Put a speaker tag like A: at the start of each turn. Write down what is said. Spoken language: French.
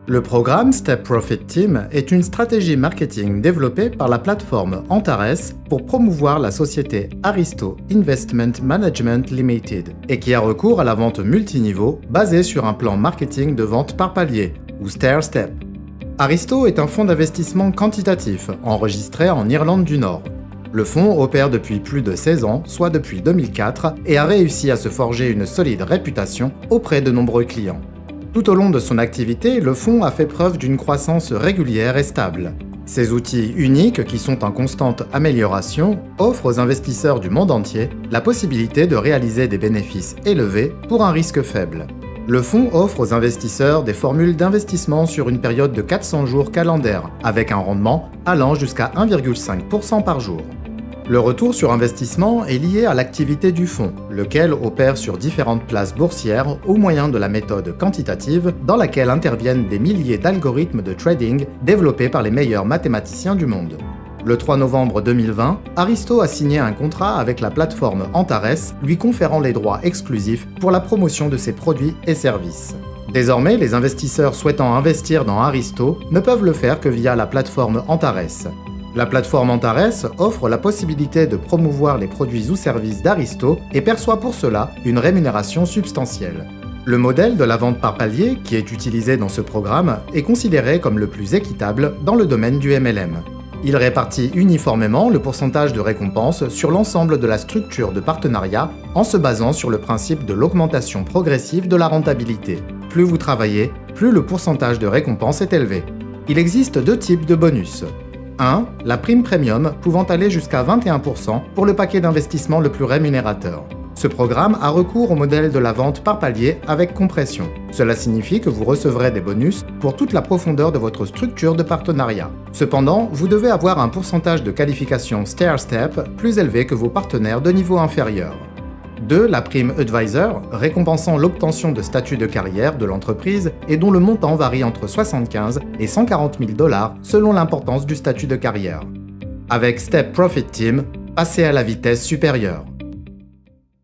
A: Le programme Step Profit Team est une stratégie marketing développée par la plateforme Antares pour promouvoir la société Aristo Investment Management Limited et qui a recours à la vente multiniveau basée sur un plan marketing de vente par palier, ou stair-step. Aristo est un fonds d'investissement quantitatif enregistré en Irlande du Nord. Le fonds opère depuis plus de 16 ans, soit depuis 2004, et a réussi à se forger une solide réputation auprès de nombreux clients. Tout au long de son activité, le fonds a fait preuve d'une croissance régulière et stable. Ces outils uniques, qui sont en constante amélioration, offrent aux investisseurs du monde entier la possibilité de réaliser des bénéfices élevés pour un risque faible. Le fonds offre aux investisseurs des formules d'investissement sur une période de 400 jours calendaires, avec un rendement allant jusqu'à 1,5% par jour. Le retour sur investissement est lié à l'activité du fonds, lequel opère sur différentes places boursières au moyen de la méthode quantitative dans laquelle interviennent des milliers d'algorithmes de trading développés par les meilleurs mathématiciens du monde. Le 3 novembre 2020, Aristo a signé un contrat avec la plateforme Antares, lui conférant les droits exclusifs pour la promotion de ses produits et services. Désormais, les investisseurs souhaitant investir dans Aristo ne peuvent le faire que via la plateforme Antares. La plateforme Antares offre la possibilité de promouvoir les produits ou services d'Aristo et perçoit pour cela une rémunération substantielle. Le modèle de la vente par palier, qui est utilisé dans ce programme, est considéré comme le plus équitable dans le domaine du MLM. Il répartit uniformément le pourcentage de récompense sur l'ensemble de la structure de partenariat en se basant sur le principe de l'augmentation progressive de la rentabilité. Plus vous travaillez, plus le pourcentage de récompense est élevé. Il existe deux types de bonus. 1. La prime premium pouvant aller jusqu'à 21% pour le paquet d'investissement le plus rémunérateur. Ce programme a recours au modèle de la vente par palier avec compression. Cela signifie que vous recevrez des bonus pour toute la profondeur de votre structure de partenariat. Cependant, vous devez avoir un pourcentage de qualification stair-step plus élevé que vos partenaires de niveau inférieur. 2. La prime Advisor, récompensant l'obtention de statut de carrière de l'entreprise et dont le montant varie entre 75 et 140 000 $ selon l'importance du statut de carrière. Avec Step Profit Team, passez à la vitesse supérieure.